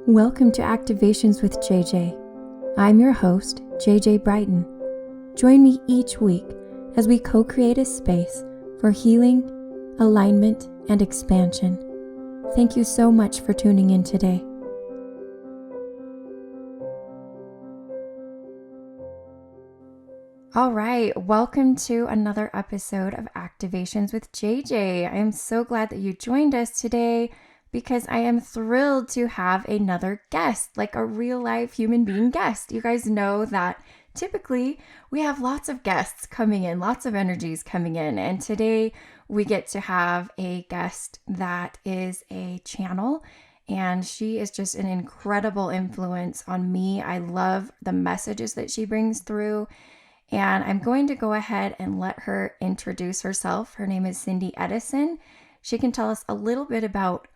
Welcome to Activations with JJ. I'm your host, JJ Brighton. Join me each week as we co-create a space for healing, alignment, and expansion. Thank you so much for tuning in today. All right, welcome to another episode of Activations with JJ. I am so glad that you joined us today because I am thrilled to have another guest, like a real life human being guest. You guys know that typically we have lots of guests coming in, lots of energies coming in, and today we get to have a guest that is a channel, and she is just an incredible influence on me. I love the messages that she brings through. And I'm going to go ahead and let her introduce herself. Her name is Cindy Edison. She can tell us a little bit about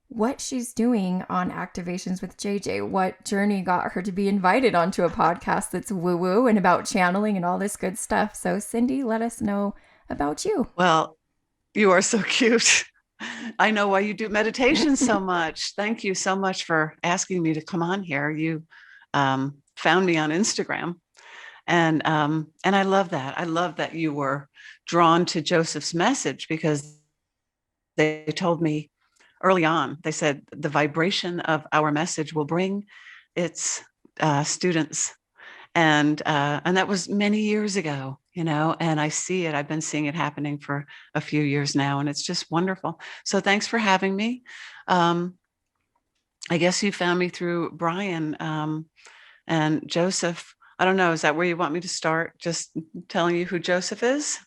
what she's doing on Activations with JJ, what journey got her to be invited onto a podcast that's woo-woo and about channeling and all this good stuff. So Cindy, let us know about you. Well, you are so cute. I know why you do meditation so much. Thank you so much for asking me to come on here. You found me on Instagram. And I love that. I love that you were drawn to Josef's message because they told me early on, they said the vibration of our message will bring its students. And that was many years ago, and I see it. I've been seeing it happening for a few years now, and it's just wonderful. So thanks for having me. I guess you found me through Brian and Josef. I don't know. Is that where you want me to start? Just telling you who Josef is?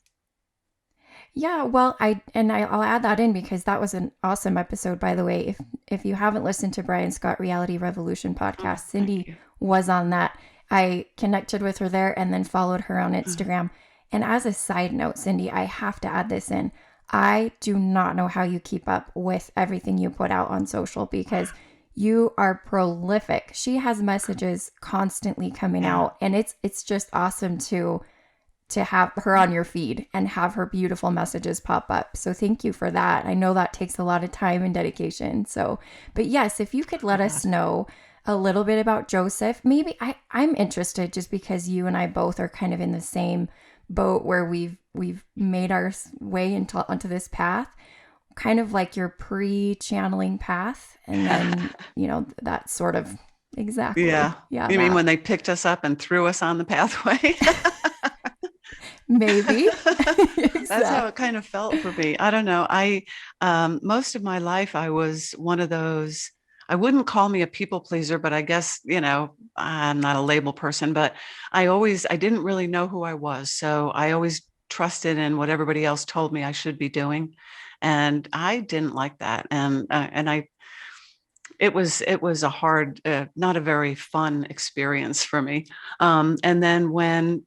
Yeah, well, I'll add that in because that was an awesome episode, by the way. If you haven't listened to Brian Scott Reality Revolution podcast, Cindy was on that. I connected with her there and then followed her on Instagram. And as a side note, Cindy, I have to add this in. I do not know how you keep up with everything you put out on social because you are prolific. She has messages constantly coming out, and it's just awesome to have her on your feed and have her beautiful messages pop up. So thank you for that. I know that takes a lot of time and dedication. So, but yes, if you could let us know a little bit about Josef, maybe I'm interested just because you and I both are kind of in the same boat where we've made our way onto this path, kind of like your pre-channeling path. And then, that sort of exactly. Yeah. You mean when they picked us up and threw us on the pathway? Maybe. Exactly. That's how it kind of felt for me. I don't know. Most of my life, I was one of those, I wouldn't call me a people pleaser, but I guess, I'm not a label person, but I didn't really know who I was. So I always trusted in what everybody else told me I should be doing. And I didn't like that. It was a hard, not a very fun experience for me. And then when,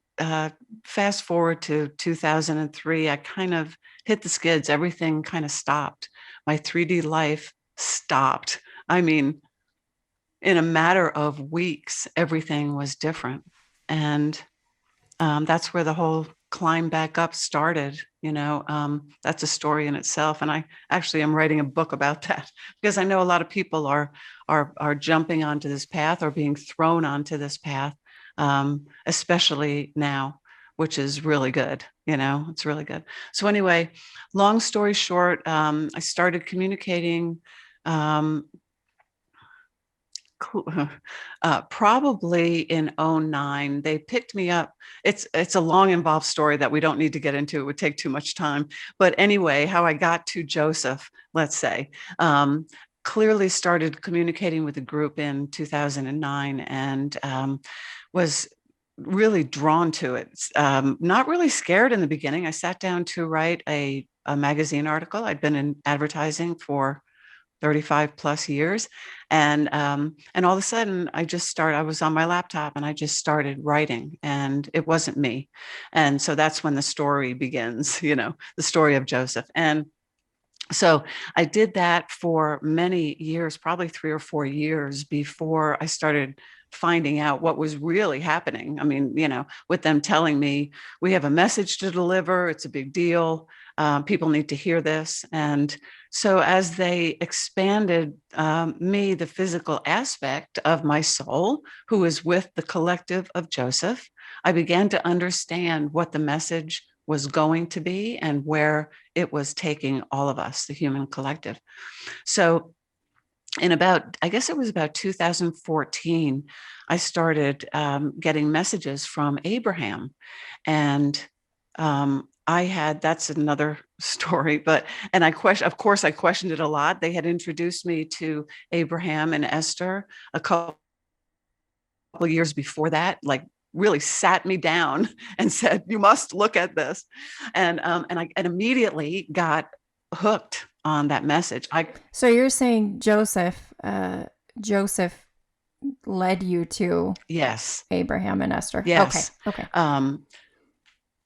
fast forward to 2003, I kind of hit the skids. Everything kind of stopped. My 3D life stopped. I mean, in a matter of weeks, everything was different. And that's where the whole climb back up started. That's a story in itself. And I actually am writing a book about that because I know a lot of people are jumping onto this path or being thrown onto this path. Especially now, which is really good. It's really good. So anyway, long story short, I started communicating probably in 2009. They picked me up. It's a long, involved story that we don't need to get into. It would take too much time. But anyway, how I got to Josef, let's say, clearly started communicating with the group in 2009 and was really drawn to it. Not really scared in the beginning. I sat down to write a magazine article. I'd been in advertising for 35 plus years. And all of a sudden I was on my laptop and I just started writing, and it wasn't me. And so that's when the story begins, the story of Josef. And so I did that for many years, probably 3 or 4 years before I started finding out what was really happening. I mean, with them telling me we have a message to deliver, it's a big deal. People need to hear this. And so as they expanded me, the physical aspect of my soul, who is with the collective of Joseph, I began to understand what the message was going to be and where it was taking all of us, the human collective. So I guess it was about 2014, I started getting messages from Abraham. And that's another story, and of course, I questioned it a lot. They had introduced me to Abraham and Esther a couple of years before that, like really sat me down and said, you must look at this. And I immediately got hooked on that message. So you're saying Joseph led you to Yes. Abraham and Esther. Yes. Okay.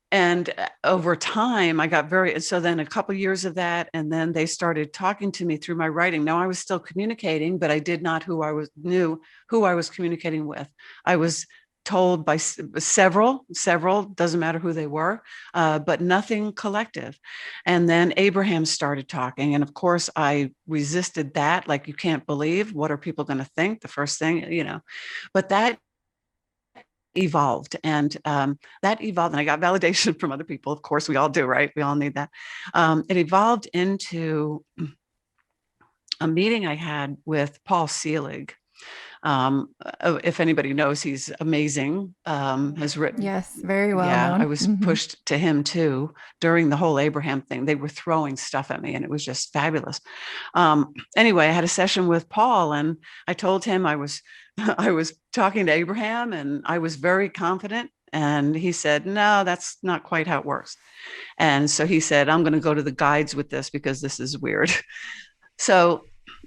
And over time, so then a couple of years of that, and then they started talking to me through my writing. Now I was still communicating, but I did not knew who I was communicating with. I was told by several, doesn't matter who they were, but nothing collective. And then Abraham started talking. And of course, I resisted that. Like, you can't believe, what are people going to think? The first thing, but that evolved, and and I got validation from other people. Of course, we all do, right? We all need that. It evolved into a meeting I had with Paul Selig. If anybody knows, he's amazing. Has written. Yes, very well known. I was pushed to him too during the whole Abraham thing. They were throwing stuff at me, and it was just fabulous. Anyway, I had a session with Paul, and I told him I was talking to Abraham, and I was very confident. And he said, no, that's not quite how it works. And so he said, I'm going to go to the guides with this because this is weird. So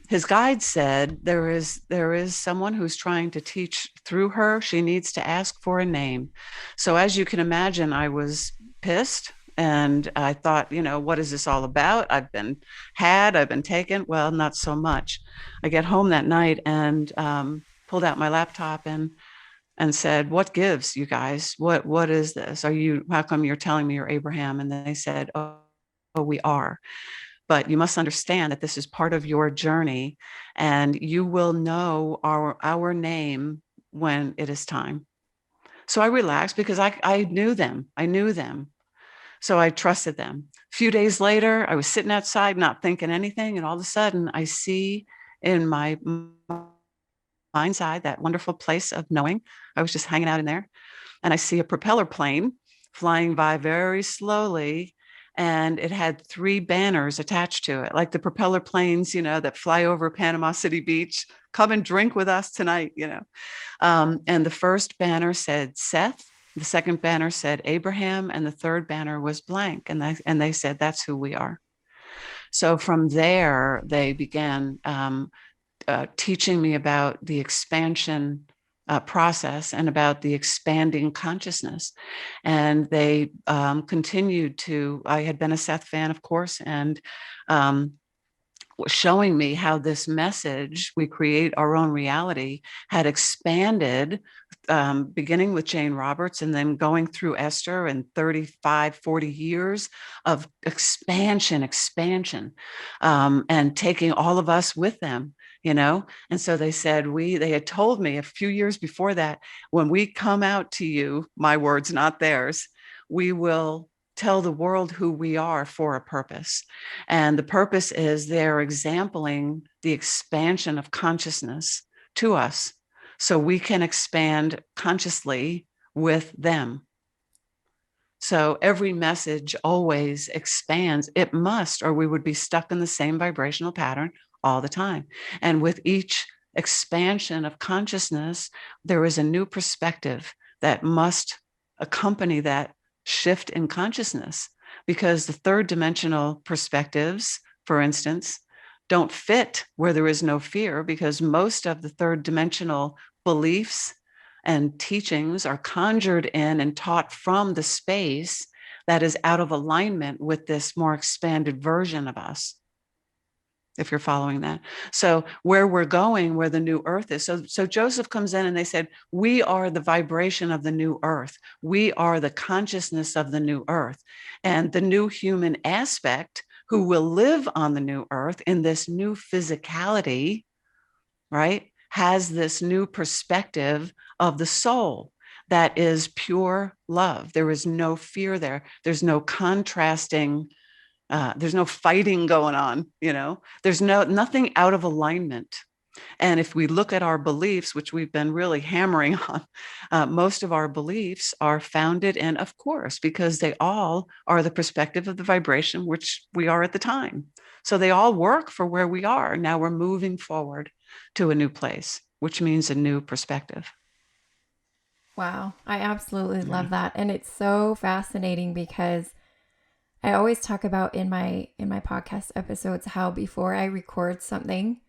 his guide said, there is someone who's trying to teach through her. She needs to ask for a name. So as you can imagine, I was pissed. And I thought, what is this all about? I've been taken. Well, not so much. I get home that night and pulled out my laptop and said, what gives, you guys? What is this? How come you're telling me you're Abraham? And they said, oh, we are. But you must understand that this is part of your journey, and you will know our name when it is time. So I relaxed because I knew them. So I trusted them. A few days later, I was sitting outside, not thinking anything. And all of a sudden I see in my mind's eye, that wonderful place of knowing, I was just hanging out in there. And I see a propeller plane flying by very slowly. And it had 3 banners attached to it, like the propeller planes, that fly over Panama City Beach. Come and drink with us tonight, And the first banner said Seth. The second banner said Abraham, and the third banner was blank. And they said, that's who we are. So from there, they began teaching me about the expansion process and about the expanding consciousness. And they continued to, I had been a Seth fan, of course, and showing me how this message, we create our own reality, had expanded, beginning with Jane Roberts and then going through Esther, and 35, 40 years of expansion, and taking all of us with them. And so they said, they had told me a few years before that, when we come out to you, my words, not theirs, we will tell the world who we are for a purpose. And the purpose is they're exempling the expansion of consciousness to us so we can expand consciously with them. So every message always expands. It must, or we would be stuck in the same vibrational pattern all the time. And with each expansion of consciousness, there is a new perspective that must accompany that shift in consciousness, because the third dimensional perspectives, for instance, don't fit where there is no fear, because most of the third dimensional beliefs and teachings are conjured in and taught from the space that is out of alignment with this more expanded version of us. if you're following that. So where we're going, where the new earth is. So Joseph comes in and they said, we are the vibration of the new earth. We are the consciousness of the new earth. And the new human aspect who will live on the new earth in this new physicality, right, has this new perspective of the soul that is pure love. There is no fear there. There's no contrasting. There's no fighting going on, there's nothing out of alignment. And if we look at our beliefs, which we've been really hammering on, most of our beliefs are founded in, of course, because they all are the perspective of the vibration, which we are at the time. So they all work for where we are. Now we're moving forward to a new place, which means a new perspective. Wow. I absolutely love that. And it's so fascinating because I always talk about in my podcast episodes how before I record something,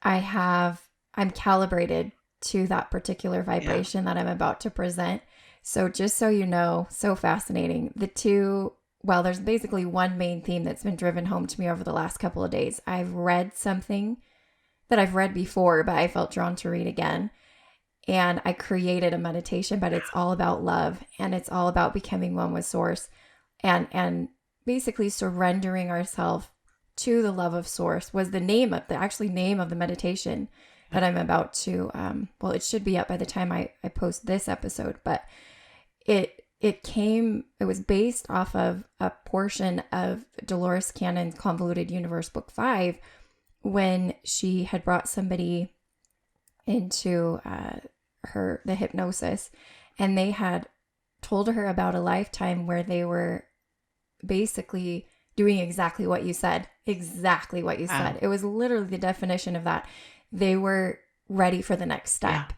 I'm calibrated to that particular vibration that I'm about to present. So just so you know, so fascinating. There's basically one main theme that's been driven home to me over the last couple of days. I've read something that I've read before, but I felt drawn to read again. And I created a meditation, but it's all about love, and it's all about becoming one with source and basically surrendering ourselves to the love of source was the name of the meditation that I'm about to, it should be up by the time I post this episode, but it was based off of a portion of Dolores Cannon's Convoluted Universe Book 5, when she had brought somebody into the hypnosis, and they had told her about a lifetime where they were basically doing exactly what you said. It was literally the definition of that. They were ready for the next step,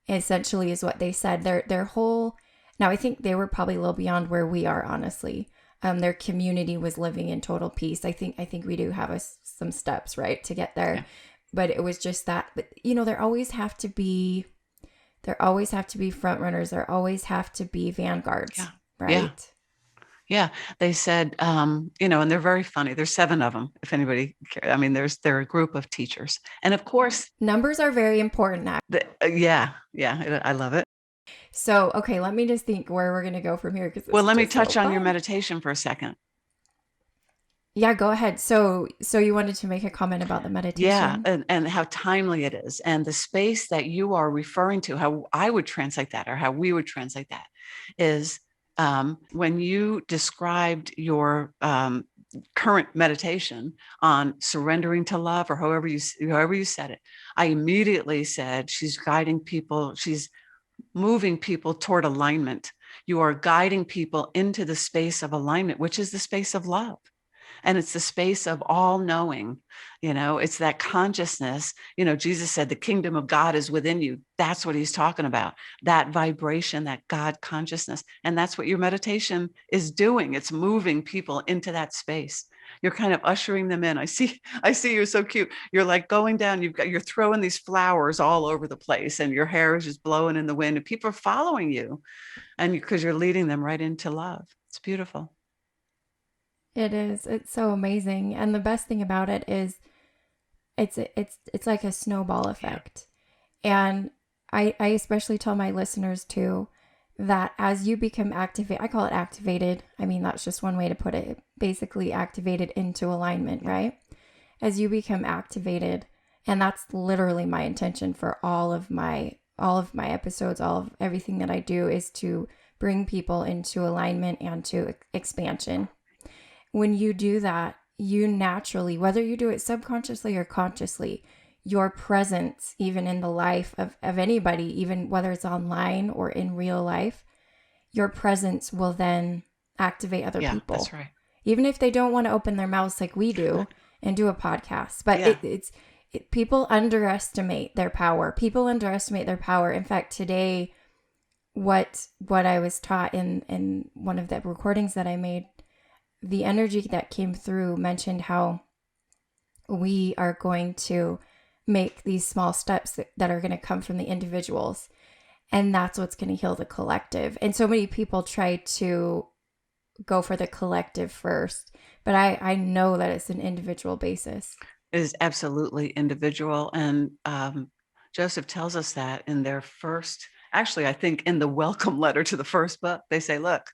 essentially, is what they said. Their whole, now I think they were probably a little beyond where we are, honestly. Their community was living in total peace. I think we do have some steps, right, to get there. But it was just that, but there always have to be front runners. There always have to be vanguards, right? Yeah. They said, and they're very funny. There's 7 of them. If anybody cares. I mean, they're a group of teachers. And of course, numbers are very important. I love it. So, okay, let me just think where we're going to go from here. Well, let me touch on your meditation for a second. Yeah, go ahead. So you wanted to make a comment about the meditation? Yeah, and how timely it is, and the space that you are referring to, how I would translate that, or how we would translate that, is when you described your current meditation on surrendering to love, or however you said it, I immediately said she's guiding people, she's moving people toward alignment. You are guiding people into the space of alignment, which is the space of love. And it's the space of all knowing, it's that consciousness. Jesus said, the kingdom of God is within you. That's what he's talking about, that vibration, that God consciousness. And that's what your meditation is doing. It's moving people into that space. You're kind of ushering them in. I see you're so cute. You're like going down, you're throwing these flowers all over the place, and your hair is just blowing in the wind, and people are following you, and because you're leading them right into love. It's beautiful. It is. It's so amazing. And the best thing about it is it's like a snowball effect. And I especially tell my listeners too, that as you become activated, I call it activated. I mean, that's just one way to put it. Basically activated into alignment, right? As you become activated, and that's literally my intention for all of my episodes, all of everything that I do, is to bring people into alignment and to expansion. When you do that, you naturally, whether you do it subconsciously or consciously, your presence, even in the life of anybody, even whether it's online or in real life, your presence will then activate other people. That's right. Even if they don't want to open their mouths like we do and do a podcast. But people underestimate their power. In fact, today, what I was taught in one of the recordings that I made, the energy that came through mentioned how we are going to make these small steps that are going to come from the individuals. And that's what's going to heal the collective. And so many people try to go for the collective first, but I know that it's an individual basis. is absolutely individual. And Joseph tells us that in their first, actually, I think in the welcome letter to the first book, they say, look,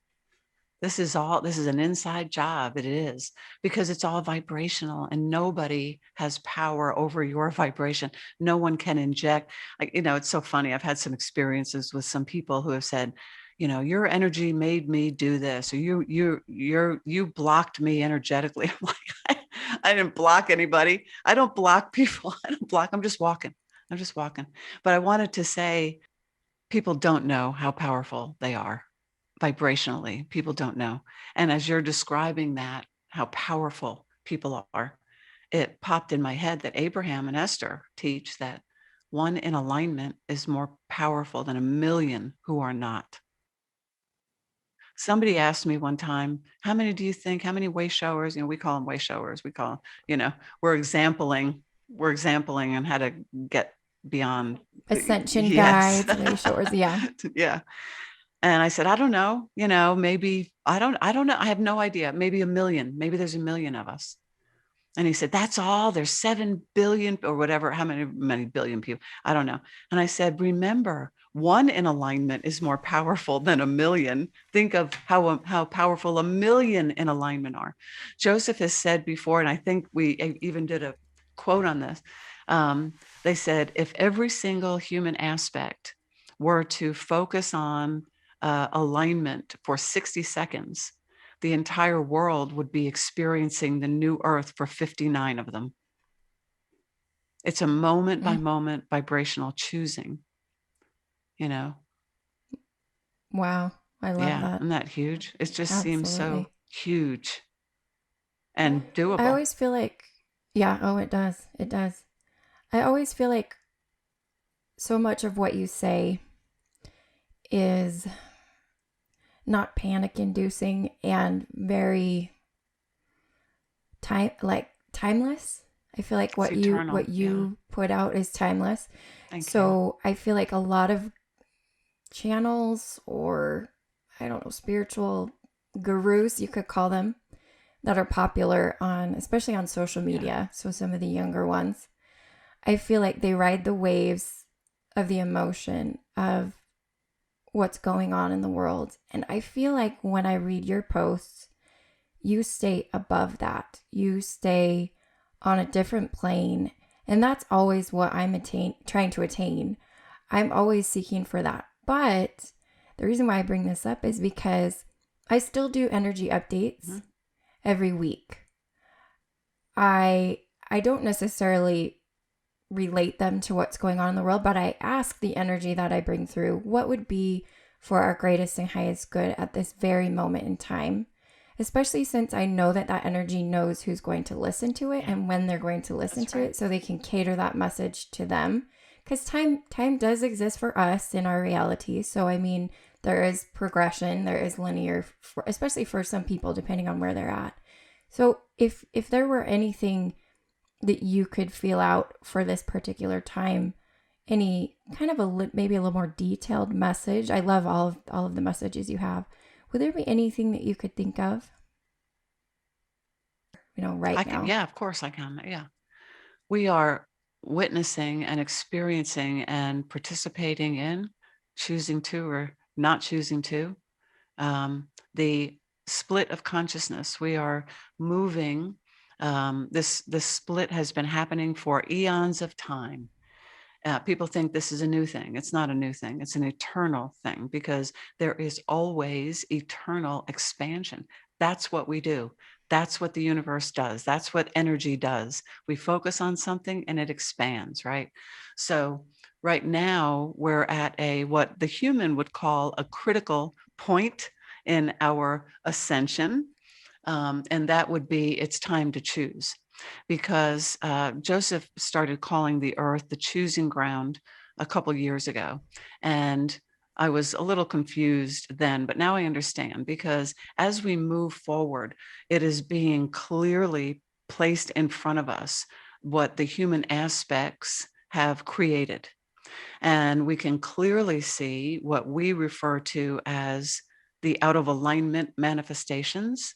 this is an inside job. It is, because it's all vibrational and nobody has power over your vibration. No one can inject. It's so funny. I've had some experiences with some people who have said, your energy made me do this, or you blocked me energetically. I'm like, I didn't block anybody. I don't block people. I don't block. I'm just walking. But I wanted to say, people don't know how powerful they are vibrationally. People don't know. And as you're describing that, how powerful people are, it popped in my head that Abraham and Esther teach that one in alignment is more powerful than a million who are not. Somebody asked me one time, how many way showers, we call them way showers. We call, we're exampling on how to get beyond Ascension yes. guides, way showers. Yeah. Yeah. And I said, I don't know, maybe, I don't know. I have no idea. Maybe a million, maybe there's a million of us. And he said, that's all, there's 7 billion or whatever, how many billion people, I don't know. And I said, remember, one in alignment is more powerful than a million. Think of how powerful a million in alignment are. Joseph has said before, and I think we even did a quote on this. They said, if every single human aspect were to focus on alignment for 60 seconds, the entire world would be experiencing the new earth for 59 of them. It's a moment by moment vibrational choosing, Wow. I love that. Isn't that huge? It just Absolutely. seems so huge and doable. I always feel like, it does. It does. I always feel like so much of what you say is not panic inducing and very timeless. I feel like what you put out is timeless. Thank you. I feel like a lot of channels, or I don't know, spiritual gurus, you could call them, that are popular especially on social media. So some of the younger ones, I feel like they ride the waves of the emotion of what's going on in the world. And I feel like when I read your posts, you stay above that. You stay on a different plane. And that's always what I'm trying to attain. I'm always seeking for that. But the reason why I bring this up is because I still do energy updates every week. I don't necessarily relate them to what's going on in the world, but I ask the energy that I bring through, what would be for our greatest and highest good at this very moment in time, especially since I know that energy knows who's going to listen to it and when they're going to listen to it, so they can cater that message to them. Because time does exist for us in our reality. So, I mean, there is progression, there is linear, especially for some people, depending on where they're at. So if there were anything that you could feel out for this particular time, any kind of maybe a little more detailed message. I love all of the messages you have. Would there be anything that you could think of? Right now. Yeah, of course I can. Yeah. We are witnessing and experiencing and participating in, choosing to or not choosing to, the split of consciousness. We are moving. This split has been happening for eons of time. People think this is a new thing. It's not a new thing. It's an eternal thing, because there is always eternal expansion. That's what we do. That's what the universe does. That's what energy does. We focus on something and it expands, right? So right now we're at what the human would call a critical point in our ascension. And that would be, it's time to choose. Because Joseph started calling the earth the choosing ground a couple years ago. And I was a little confused then, but now I understand, because as we move forward, it is being clearly placed in front of us what the human aspects have created. And we can clearly see what we refer to as the out of alignment manifestations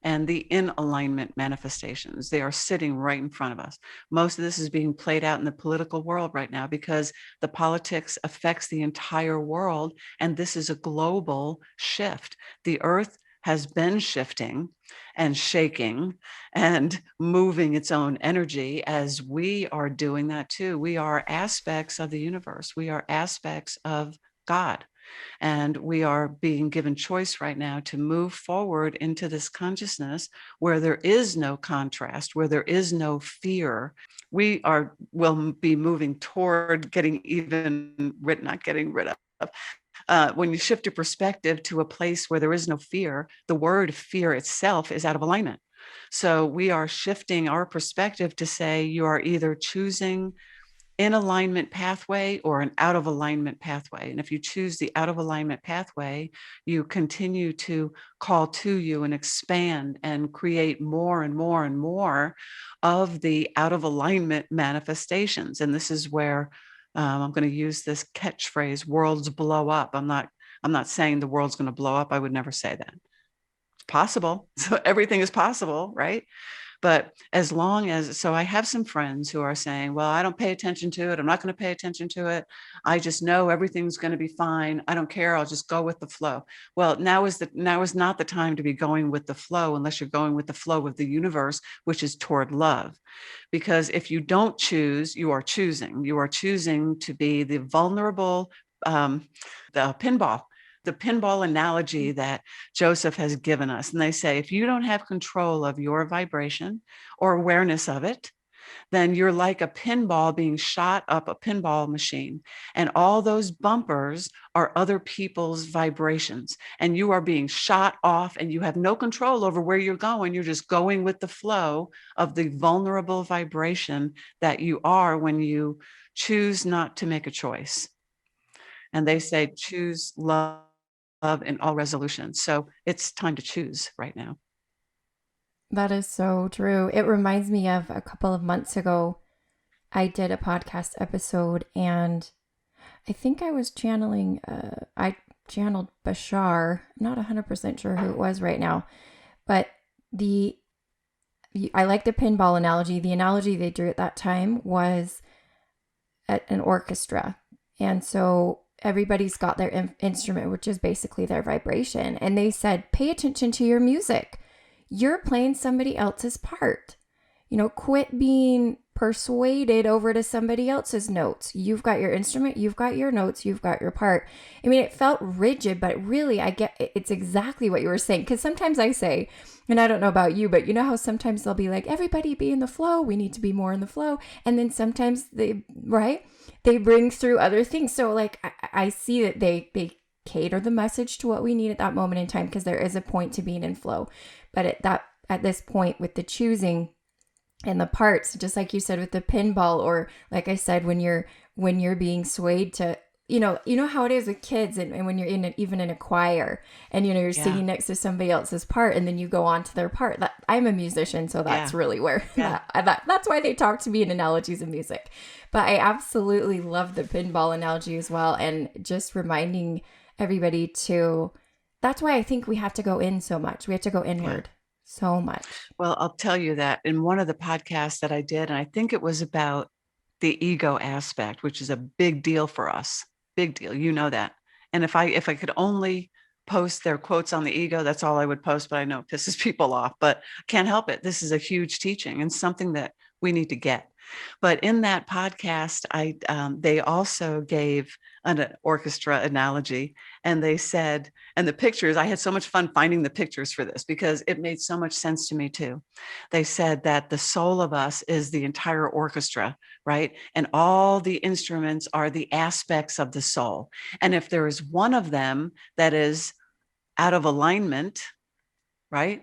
and the in alignment manifestations. They are sitting right in front of us. Most of this is being played out in the political world right now because the politics affects the entire world. And this is a global shift. The earth has been shifting and shaking and moving its own energy as we are doing that too. We are aspects of the universe. We are aspects of God. And we are being given choice right now to move forward into this consciousness where there is no contrast, where there is no fear. Will be moving toward not getting rid of. When you shift your perspective to a place where there is no fear, the word fear itself is out of alignment. So we are shifting our perspective to say you are either choosing in alignment pathway or an out of alignment pathway. And if you choose the out of alignment pathway, you continue to call to you and expand and create more and more and more of the out of alignment manifestations. And this is where I'm going to use this catchphrase, worlds blow up. I'm not saying the world's going to blow up. I would never say that. It's possible. So everything is possible, right? But as long as, so I have some friends who are saying, well, I don't pay attention to it. I'm not going to pay attention to it. I just know everything's going to be fine. I don't care. I'll just go with the flow. Well, now is not the time to be going with the flow unless you're going with the flow of the universe, which is toward love. Because if you don't choose, you are choosing. You are choosing to be the vulnerable, the pinball analogy that Josef has given us. And they say, if you don't have control of your vibration or awareness of it, then you're like a pinball being shot up a pinball machine. And all those bumpers are other people's vibrations. And you are being shot off and you have no control over where you're going. You're just going with the flow of the vulnerable vibration that you are when you choose not to make a choice. And they say, choose love in all resolutions. So it's time to choose right now. That is so true. It reminds me of a couple of months ago, I did a podcast episode and I think I was channeling, I channeled Bashar. I'm not 100% sure who it was right now, but I like the pinball analogy. The analogy they drew at that time was at an orchestra. And so everybody's got their instrument, which is basically their vibration. And they said, pay attention to your music. You're playing somebody else's part. Quit being persuaded over to somebody else's notes. You've got your instrument, you've got your notes, you've got your part. I mean, it felt rigid, but really it's exactly what you were saying. Because sometimes I say, and I don't know about you, but you know how sometimes they'll be like, everybody be in the flow. We need to be more in the flow. And then sometimes they bring through other things. So like, I see that they cater the message to what we need at that moment in time, because there is a point to being in flow. But at this point with the choosing and the parts, just like you said with the pinball, or like I said, when you're being swayed to, you know how it is with kids, and when you're even in a choir, and you're singing next to somebody else's part, and then you go on to their part. I'm a musician, so that's really where that's why they talk to me in analogies of music. But I absolutely love the pinball analogy as well, and just reminding everybody to. That's why I think we have to go in so much. We have to go inward. Yeah. So much. Well, I'll tell you that in one of the podcasts that I did, and I think it was about the ego aspect, which is a big deal for us. Big deal. You know that. And if I could only post their quotes on the ego, that's all I would post, but I know it pisses people off, but can't help it. This is a huge teaching and something that we need to get. But in that podcast, they also gave an orchestra analogy, and they said, and the pictures, I had so much fun finding the pictures for this because it made so much sense to me too. They said that the soul of us is the entire orchestra, right? And all the instruments are the aspects of the soul. And if there is one of them that is out of alignment, right?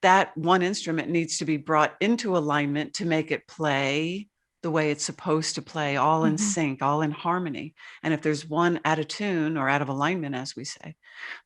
That one instrument needs to be brought into alignment to make it play the way it's supposed to play, all in sync, all in harmony. And if there's one out of tune or out of alignment, as we say,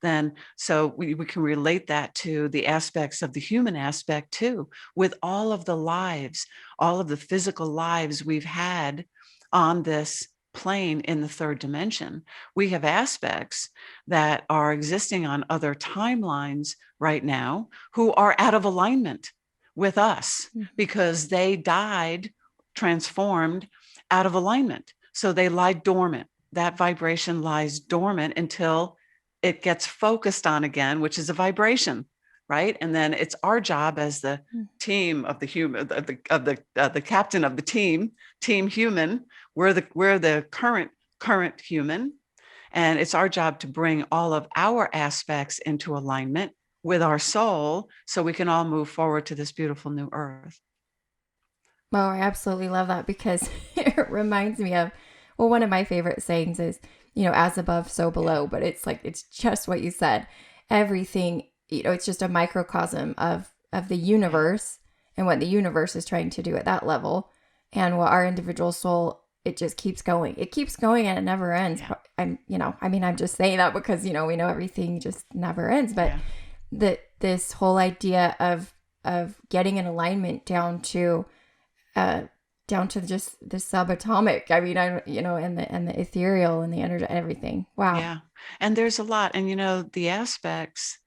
then so we can relate that to the aspects of the human aspect too, with all of the lives, all of the physical lives we've had on this plane in the third dimension. We have aspects that are existing on other timelines right now who are out of alignment with us because they died, transformed out of alignment. So they lie dormant. That vibration lies dormant until it gets focused on again, which is a vibration, right? And then it's our job as the team of the human, the captain of the team human. We're the current human, and it's our job to bring all of our aspects into alignment with our soul, so we can all move forward to this beautiful new earth. Oh, I absolutely love that because it reminds me of, well, one of my favorite sayings is, as above, so below. But it's like, it's just what you said. Everything, it's just a microcosm of the universe and what the universe is trying to do at that level. And what our individual soul, it just keeps going. It keeps going and it never ends. Yeah. I'm just saying that because, we know everything just never ends. But this whole idea of getting in alignment down to just the subatomic. And the ethereal and the energy, everything. Wow. Yeah. And there's a lot. And, the aspects,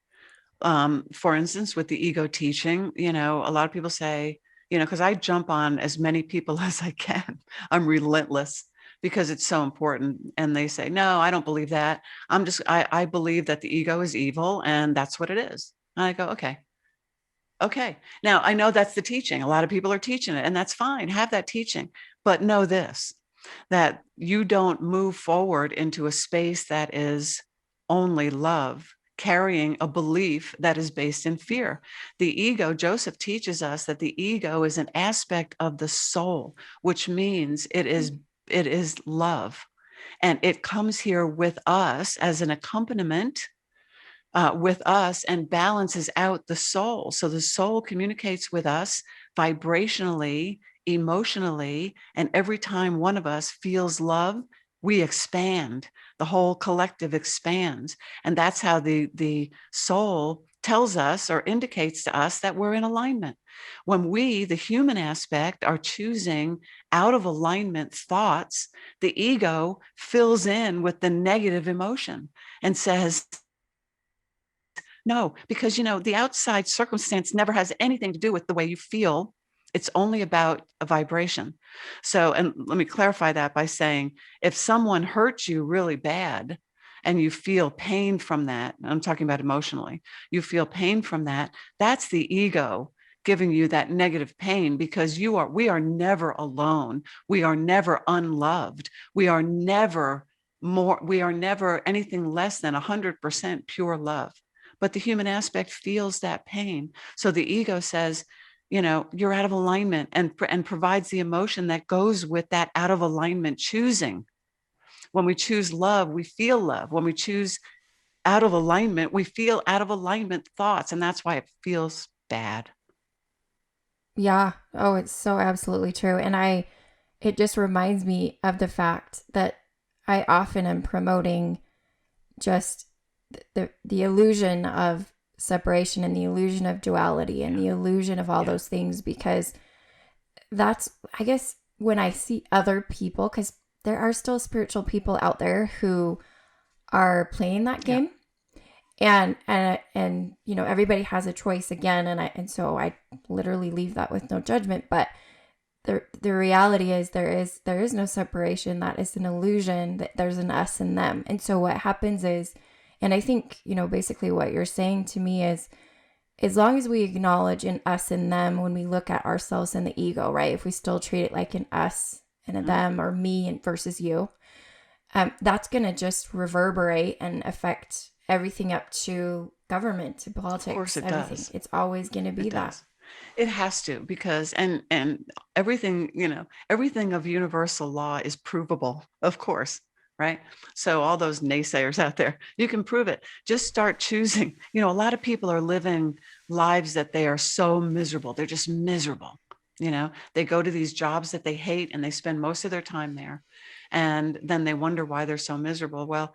for instance, with the ego teaching, a lot of people say, because I jump on as many people as I can. I'm relentless because it's so important. And they say, no, I don't believe that. I believe that the ego is evil and that's what it is. And I go, okay. Okay. Now I know that's the teaching. A lot of people are teaching it, and that's fine. Have that teaching, but know this, that you don't move forward into a space that is only love, carrying a belief that is based in fear. The ego, Josef teaches us that the ego is an aspect of the soul, which means it is love. And it comes here with us as an accompaniment with us and balances out the soul. So the soul communicates with us vibrationally, emotionally, and every time one of us feels love, we expand. The whole collective expands. And that's how the soul tells us or indicates to us that we're in alignment. When we, the human aspect, are choosing out of alignment thoughts, the ego fills in with the negative emotion and says, no, because, the outside circumstance never has anything to do with the way you feel. It's only about a vibration. So, and let me clarify that by saying, if someone hurts you really bad and you feel pain from that, I'm talking about emotionally, you feel pain from that, that's the ego giving you that negative pain, because we are never alone. We are never unloved. We are never anything less than 100% pure love. But the human aspect feels that pain. So the ego says, you're out of alignment, and provides the emotion that goes with that out of alignment choosing. When we choose love, we feel love. When we choose out of alignment, we feel out of alignment thoughts. And that's why it feels bad. Yeah. Oh, it's so absolutely true. And it just reminds me of the fact that I often am promoting just the illusion of separation and the illusion of duality and the illusion of all those things, because that's, I guess, when I see other people, because there are still spiritual people out there who are playing that game. And everybody has a choice again. And so I literally leave that with no judgment, but the reality is there is no separation. That is an illusion, that there's an us and them. And so what happens is, and I think, basically what you're saying to me is, as long as we acknowledge an us and them when we look at ourselves and the ego, right? If we still treat it like an us and a them, or me versus you, that's going to just reverberate and affect everything up to government, to politics, of course it everything. Does. It's always going to be that. It has to, because and everything, everything of universal law is provable, of course, right? So all those naysayers out there, you can prove it. Just start choosing. A lot of people are living lives that they are so miserable. They're just miserable. They go to these jobs that they hate and they spend most of their time there. And then they wonder why they're so miserable. Well,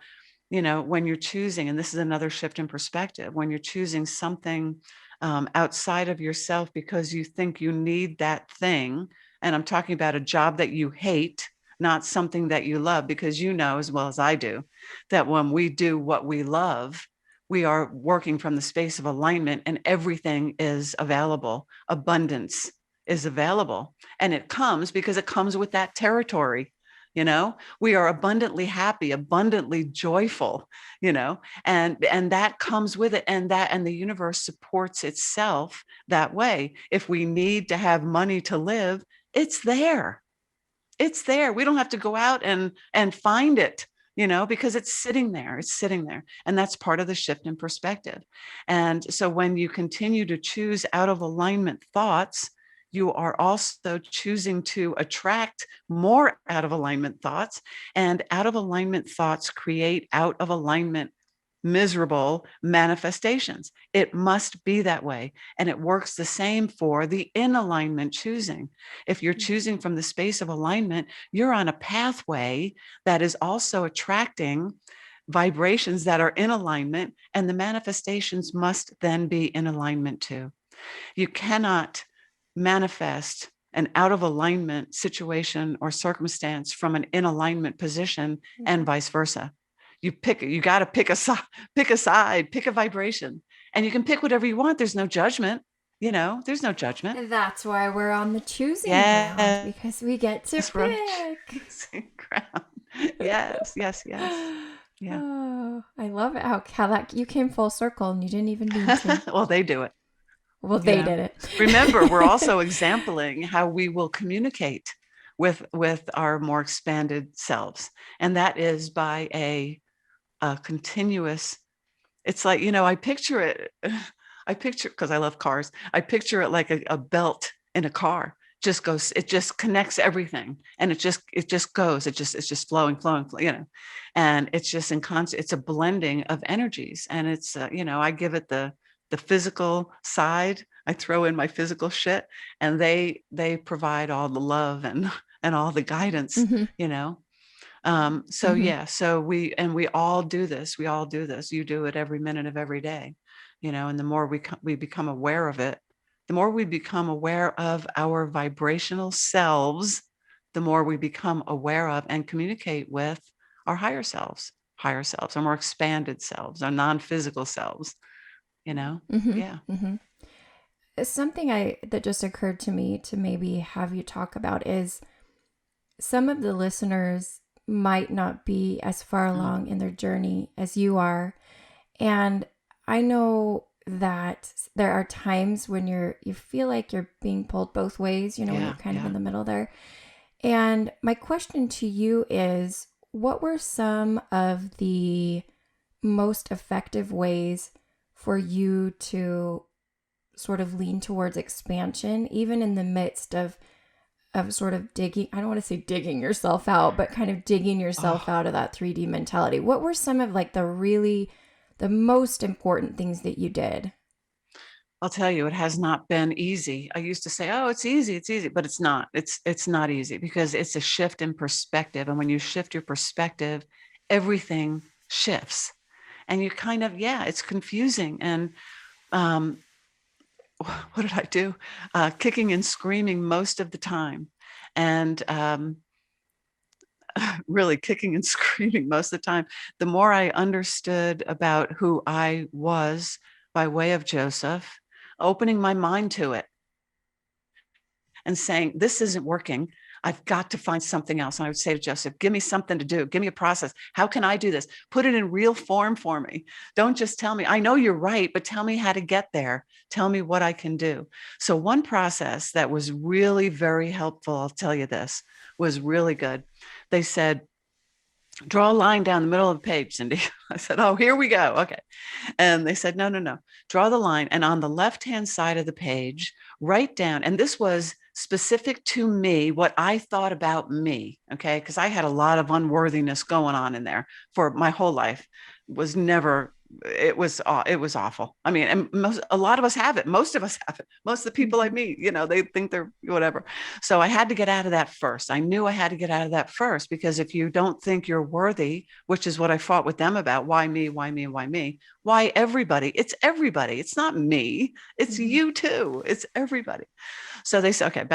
when you're choosing, and this is another shift in perspective, when you're choosing something outside of yourself because you think you need that thing, and I'm talking about a job that you hate, not something that you love, because you know as well as I do that when we do what we love, we are working from the space of alignment, and everything is available. Abundance is available, and it comes because it comes with that territory. We are abundantly happy, abundantly joyful, and that comes with it, and the universe supports itself that way. If we need to have money to live, it's there. It's there. We don't have to go out and find it, because it's sitting there. It's sitting there. And that's part of the shift in perspective. And so when you continue to choose out of alignment thoughts, you are also choosing to attract more out of alignment thoughts. And out of alignment thoughts create out of alignment miserable manifestations. It must be that way. And it works the same for the in alignment choosing. If you're choosing from the space of alignment, you're on a pathway that is also attracting vibrations that are in alignment, and the manifestations must then be in alignment too. You cannot manifest an out of alignment situation or circumstance from an in alignment position, and vice versa. You got to pick a side, pick a vibration, and you can pick whatever you want. There's no judgment, there's no judgment. And that's why we're on the choosing ground, because we get to pick. Yes. Yeah. Oh, I love it. How that you came full circle and you didn't even mean to. Well, they do it. Well, they did it. Remember, we're also exempling how we will communicate with our more expanded selves. And that is by a continuous, it's like, I picture it, because I love cars, I picture it like a belt in a car. It just connects everything, and it just goes, it's just flowing, and it's just in constant, it's a blending of energies. And it's, I give it the physical side, I throw in my physical shit, and they provide all the love and all the guidance, So we all do this. You do it every minute of every day, and the more we become aware of it, the more we become aware of our vibrational selves, the more we become aware of and communicate with our higher selves, our more expanded selves, our non-physical selves, Yeah. Something that just occurred to me to maybe have you talk about is some of the listeners might not be as far along in their journey as you are. And I know that there are times when you feel like you're being pulled both ways, when you're kind of in the middle there. And my question to you is, what were some of the most effective ways for you to sort of lean towards expansion, even in the midst of sort of digging, I don't want to say digging yourself out, but kind of digging yourself out of that 3D mentality? What were some of like the most important things that you did? I'll tell you, it has not been easy. I used to say, oh, it's easy, but it's not. It's not easy, because it's a shift in perspective. And when you shift your perspective, everything shifts. And you kind of, it's confusing. And what did I do? Kicking and screaming most of the time. And really kicking and screaming most of the time. The more I understood about who I was by way of Josef, opening my mind to it and saying, this isn't working. I've got to find something else. And I would say to Josef, give me something to do. Give me a process. How can I do this? Put it in real form for me. Don't just tell me, I know you're right, but tell me how to get there. Tell me what I can do. So one process that was really very helpful, I'll tell you this, was really good. They said, draw a line down the middle of the page, Cindy. I said, oh, here we go. Okay. And they said, no. Draw the line. And on the left-hand side of the page, write down, and this was specific to me, what I thought about me. Okay. Because I had a lot of unworthiness going on in there for my whole life. It was awful. I mean, and a lot of us have it. Most of us have it. Most of the people I meet, they think they're whatever. So I had to get out of that first. I knew I had to get out of that first, because if you don't think you're worthy, which is what I fought with them about, why me? Why everybody? It's everybody. It's not me. It's you too. It's everybody. So they said, okay,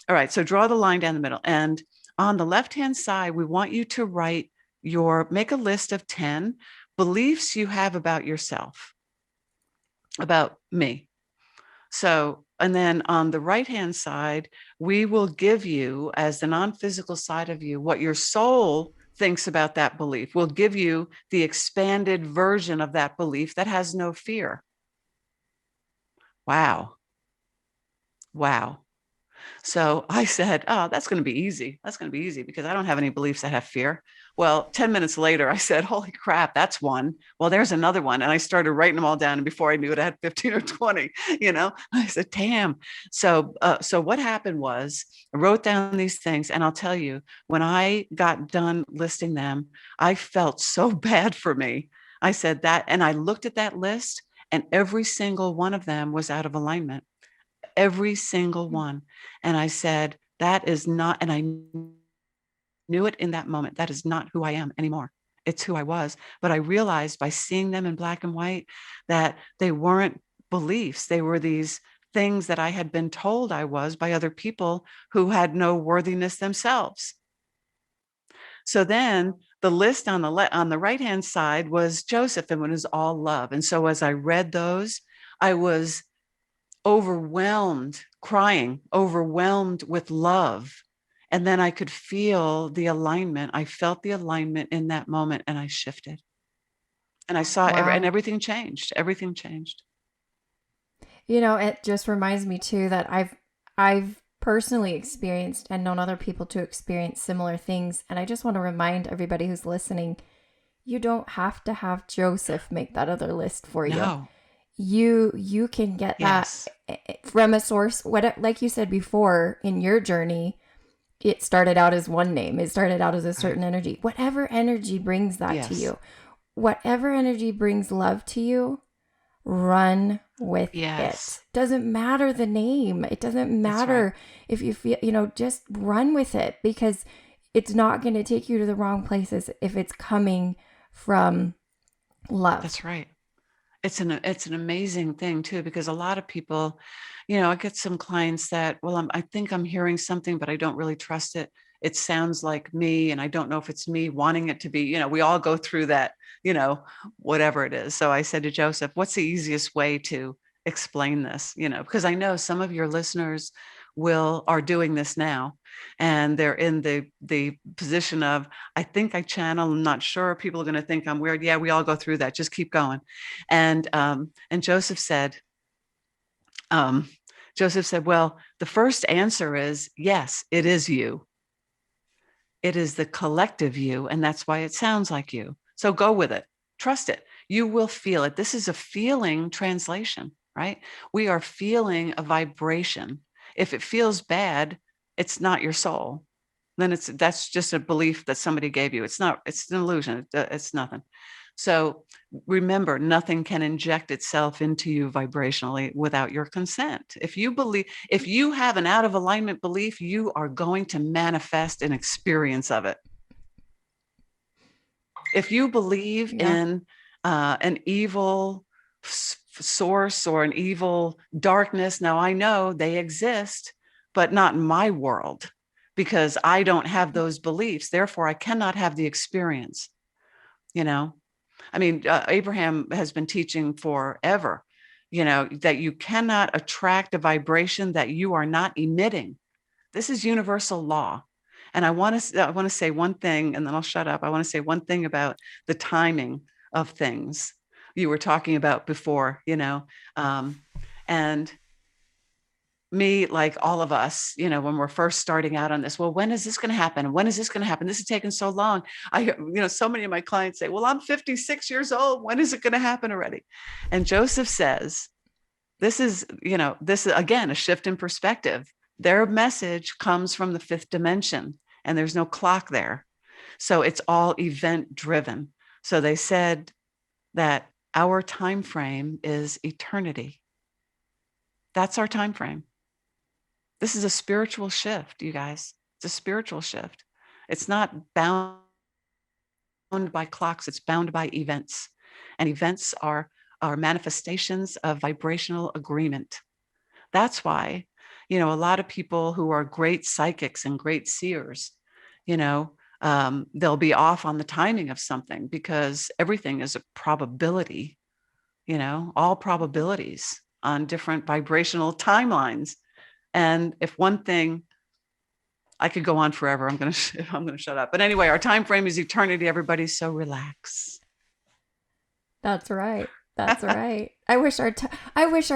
all right. So draw the line down the middle. And On the left-hand side, we want you to make a list of 10 beliefs you have about yourself, about me. So, and then on the right-hand side, we will give you, as the non-physical side of you, what your soul thinks about that belief. We'll give you the expanded version of that belief that has no fear. Wow. Wow. So I said, oh, that's going to be easy. That's going to be easy because I don't have any beliefs that have fear. Well, 10 minutes later, I said, holy crap, that's one. Well, there's another one. And I started writing them all down. And before I knew it, I had 15 or 20, I said, damn. So what happened was I wrote down these things. And I'll tell you, when I got done listing them, I felt so bad for me. I said that, and I looked at that list, and every single one of them was out of alignment. Every single one. And I said, that is not, and I knew it in that moment, that is not who I am anymore. It's who I was. But I realized by seeing them in black and white that they weren't beliefs. They were these things that I had been told I was by other people who had no worthiness themselves. So then the list on the right-hand side was Joseph, and it was all love. And so as I read those, I was overwhelmed, crying, overwhelmed with love. And then I could feel the alignment. I felt the alignment in that moment, and I shifted. And I saw and everything changed. Everything changed. It just reminds me too that I've personally experienced and known other people to experience similar things. And I just want to remind everybody who's listening, you don't have to have Joseph make that other list for you. No. You can get that from a source. What, like you said before, in your journey, it started out as one name. It started out as a certain energy. Whatever energy brings that to you, whatever energy brings love to you, run with it. Doesn't matter the name. It doesn't matter if you feel, just run with it, because it's not going to take you to the wrong places if it's coming from love. That's right. It's an amazing thing too, because a lot of people, I get some clients that, well, I think I'm hearing something, but I don't really trust it. It sounds like me, and I don't know if it's me wanting it to be, we all go through that, whatever it is. So I said to Joseph, what's the easiest way to explain this? Because I know some of your listeners are doing this now, and they're in the position of, I think I channel, I'm not sure, people are going to think I'm weird. Yeah, we all go through that. Just keep going. And Joseph said, well, the first answer is, yes, it is you. It is the collective you, and that's why it sounds like you. So go with it. Trust it. You will feel it. This is a feeling translation, right? We are feeling a vibration. If it feels bad, it's not your soul. Then that's just a belief that somebody gave you. It's an illusion. It's nothing. So remember, nothing can inject itself into you vibrationally without your consent. If you have an out of alignment belief, you are going to manifest an experience of it. If you believe in an evil source or an evil darkness, now I know they exist, but not in my world, because I don't have those beliefs. Therefore, I cannot have the experience. I mean, Abraham has been teaching forever, that you cannot attract a vibration that you are not emitting. This is universal law. And I want to say one thing, and then I'll shut up. I want to say one thing about the timing of things you were talking about before, and me, like all of us, when we're first starting out on this, well, when is this going to happen? When is this going to happen? This is taking so long. So many of my clients say, well, I'm 56 years old. When is it going to happen already? And Joseph says, this is again, a shift in perspective. Their message comes from the fifth dimension, and there's no clock there. So it's all event driven. So they said that our time frame is eternity. That's our time frame. This is a spiritual shift, you guys. It's a spiritual shift. It's not bound by clocks. It's bound by events. And events are manifestations of vibrational agreement. That's why, a lot of people who are great psychics and great seers, they'll be off on the timing of something because everything is a probability, all probabilities on different vibrational timelines. And if one thing, I could go on forever. I'm going to shut up. But anyway, our time frame is eternity, everybody. So relax. That's right. That's right. I wish our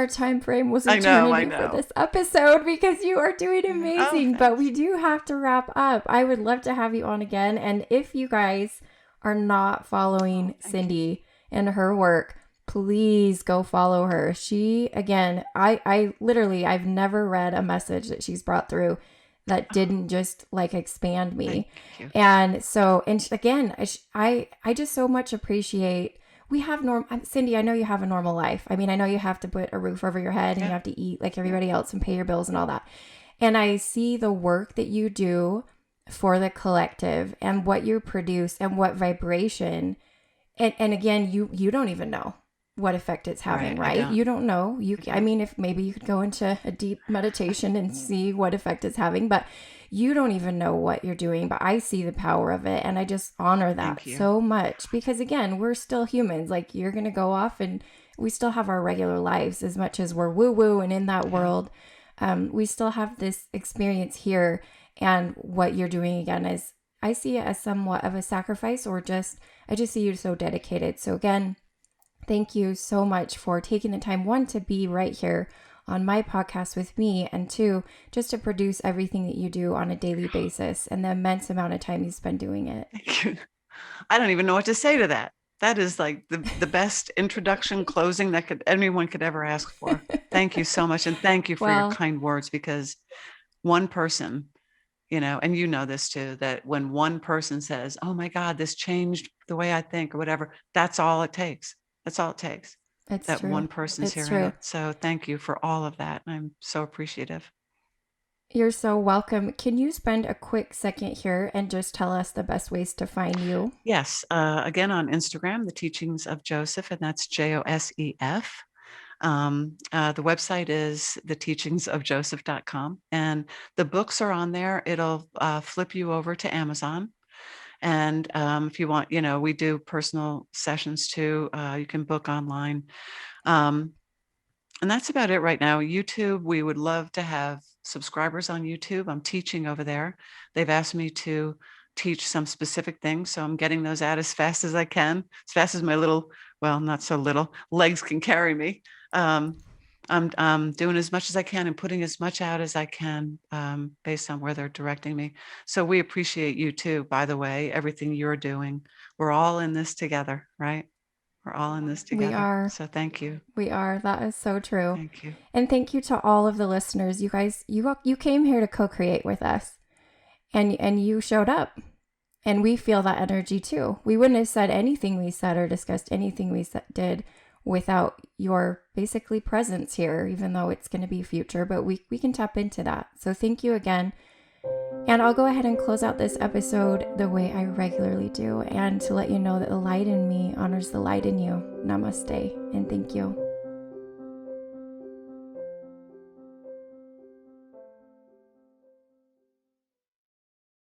time frame was eternity for this episode, because you are doing amazing. But we do have to wrap up. I would love to have you on again. And if you guys are not following Cindy and her work, please go follow her. She, again, I literally, I've never read a message that she's brought through that didn't just like expand me. And so, and again, I just so much appreciate, we have Cindy, I know you have a normal life. I mean, I know you have to put a roof over your head and you have to eat like everybody else and pay your bills and all that. And I see the work that you do for the collective and what you produce and what vibration. And again, you don't even know what effect it's having, right? You don't know. I mean, if maybe you could go into a deep meditation and see what effect it's having, but you don't even know what you're doing. But I see the power of it, and I just honor that so much, because again, we're still humans. Like, you're going to go off and we still have our regular lives. As much as we're woo-woo and in that world, we still have this experience here. And what you're doing, again, is I see it as somewhat of a sacrifice, or I just see you so dedicated. So again, thank you so much for taking the time, one, to be right here on my podcast with me, and two, just to produce everything that you do on a daily basis and the immense amount of time you spend doing it. Thank you. I don't even know what to say to that. That is like the best introduction closing that anyone could ever ask for. Thank you so much. And thank you for your kind words, because one person, and you know this too, that when one person says, oh my God, this changed the way I think or whatever, that's all it takes. That's all it takes. It's that true. One person's hearing it. So thank you for all of that. I'm so appreciative. You're so welcome. Can you spend a quick second here and just tell us the best ways to find you? Yes. Again, on Instagram, The Teachings of Josef, and that's Josef. The website is theteachingsofjoseph.com, and the books are on there. It'll flip you over to Amazon. And if you want, we do personal sessions too. You can book online. And that's about it right now. YouTube, we would love to have subscribers on YouTube. I'm teaching over there. They've asked me to teach some specific things, so I'm getting those out as fast as I can, as fast as my little, well, not so little, legs can carry me. I'm doing as much as I can and putting as much out as I can based on where they're directing me. So we appreciate you too, by the way, everything you're doing. We're all in this together, right? We're all in this together. We are. So thank you. We are. That is so true. Thank you. And thank you to all of the listeners. You guys, you came here to co-create with us, and you showed up, and we feel that energy too. We wouldn't have said anything we said or discussed anything we did without your basically presence here, even though it's going to be future, but we can tap into that. So thank you again. And I'll go ahead and close out this episode the way I regularly do, and to let you know that the light in me honors the light in you. Namaste, and thank you.